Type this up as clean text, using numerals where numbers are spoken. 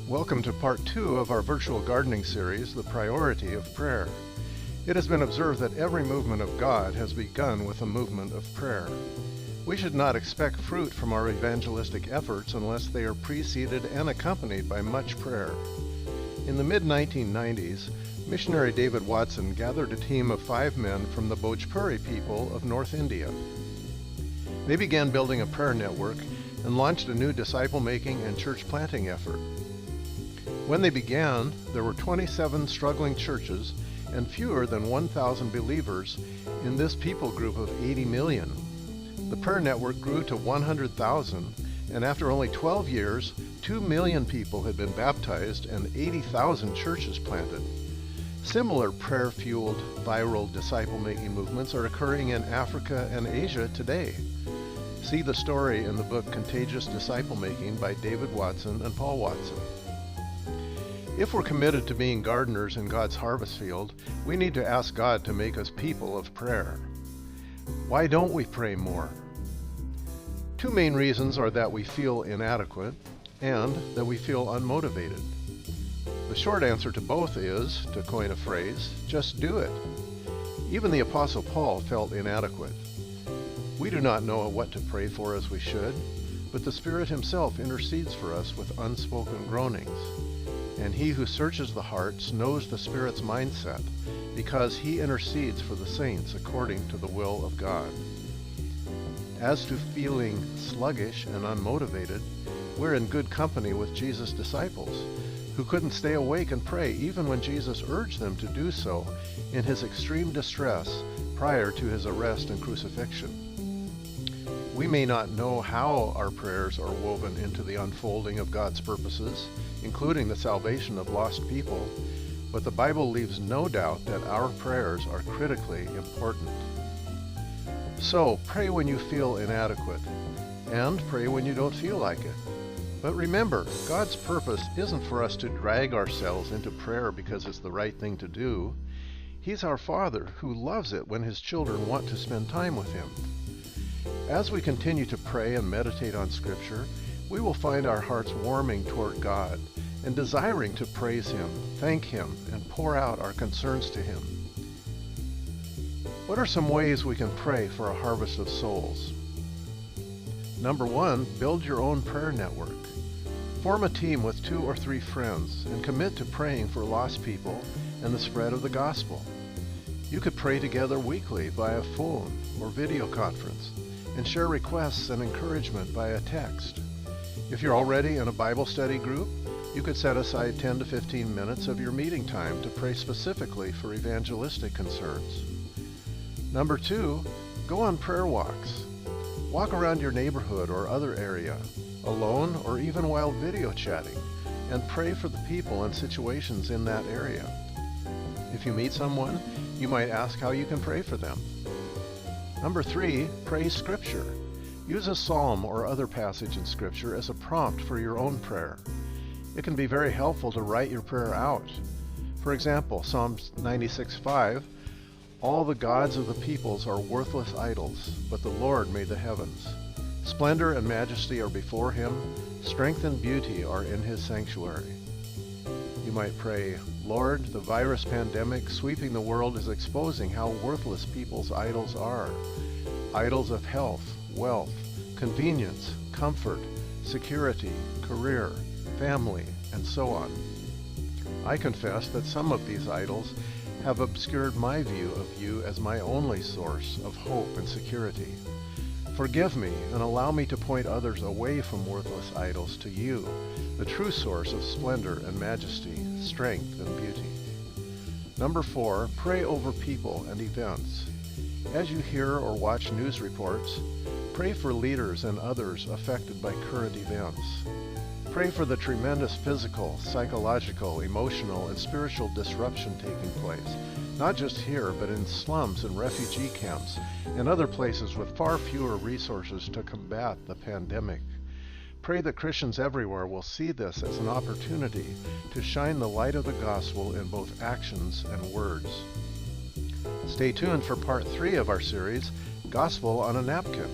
Welcome to part 2 of our virtual gardening series, The Priority of Prayer. It has been observed that every movement of God has begun with a movement of prayer. We should not expect fruit from our evangelistic efforts unless they are preceded and accompanied by much prayer. In the mid-1990s, missionary David Watson gathered a team of 5 men from the Bhojpuri people of North India. They began building a prayer network and launched a new disciple-making and church planting effort. When they began, there were 27 struggling churches and fewer than 1,000 believers in this people group of 80 million. The prayer network grew to 100,000, and after only 12 years, 2 million people had been baptized and 80,000 churches planted. Similar prayer-fueled viral disciple-making movements are occurring in Africa and Asia today. See the story in the book Contagious Disciple-Making by David Watson and Paul Watson. If we're committed to being gardeners in God's harvest field, we need to ask God to make us people of prayer. Why don't we pray more? 2 main reasons are that we feel inadequate and that we feel unmotivated. The short answer to both is, to coin a phrase, just do it. Even the Apostle Paul felt inadequate. We do not know what to pray for as we should, but the Spirit Himself intercedes for us with unspoken groanings. And He who searches the hearts knows the Spirit's mindset, because He intercedes for the saints according to the will of God. As to feeling sluggish and unmotivated, we're in good company with Jesus' disciples, who couldn't stay awake and pray even when Jesus urged them to do so in His extreme distress prior to His arrest and crucifixion. We may not know how our prayers are woven into the unfolding of God's purposes, including the salvation of lost people, but the Bible leaves no doubt that our prayers are critically important. So, pray when you feel inadequate, and pray when you don't feel like it. But remember, God's purpose isn't for us to drag ourselves into prayer because it's the right thing to do. He's our Father who loves it when His children want to spend time with Him. As we continue to pray and meditate on Scripture, we will find our hearts warming toward God and desiring to praise Him, thank Him, and pour out our concerns to Him. What are some ways we can pray for a harvest of souls? Number 1, build your own prayer network. Form a team with 2 or 3 friends and commit to praying for lost people and the spread of the gospel. You could pray together weekly via phone or video conference and share requests and encouragement via text. If you're already in a Bible study group, you could set aside 10 to 15 minutes of your meeting time to pray specifically for evangelistic concerns. Number 2, go on prayer walks. Walk around your neighborhood or other area, alone or even while video chatting, and pray for the people and situations in that area. If you meet someone, you might ask how you can pray for them. Number 3, pray Scripture. Use a psalm or other passage in Scripture as a prompt for your own prayer. It can be very helpful to write your prayer out. For example, Psalm 96:5, "All the gods of the peoples are worthless idols, but the Lord made the heavens. Splendor and majesty are before Him, strength and beauty are in His sanctuary." You might pray, "Lord, the virus pandemic sweeping the world is exposing how worthless people's idols are. Idols of health, wealth, convenience, comfort, security, career, family, and so on. I confess that some of these idols have obscured my view of you as my only source of hope and security. Forgive me and allow me to point others away from worthless idols to you, the true source of splendor and majesty, strength and beauty." Number 4, pray over people and events. As you hear or watch news reports, pray for leaders and others affected by current events. Pray for the tremendous physical, psychological, emotional, and spiritual disruption taking place, not just here, but in slums and refugee camps and other places with far fewer resources to combat the pandemic. Pray that Christians everywhere will see this as an opportunity to shine the light of the gospel in both actions and words. Stay tuned for part 3 of our series, Gospel on a Napkin.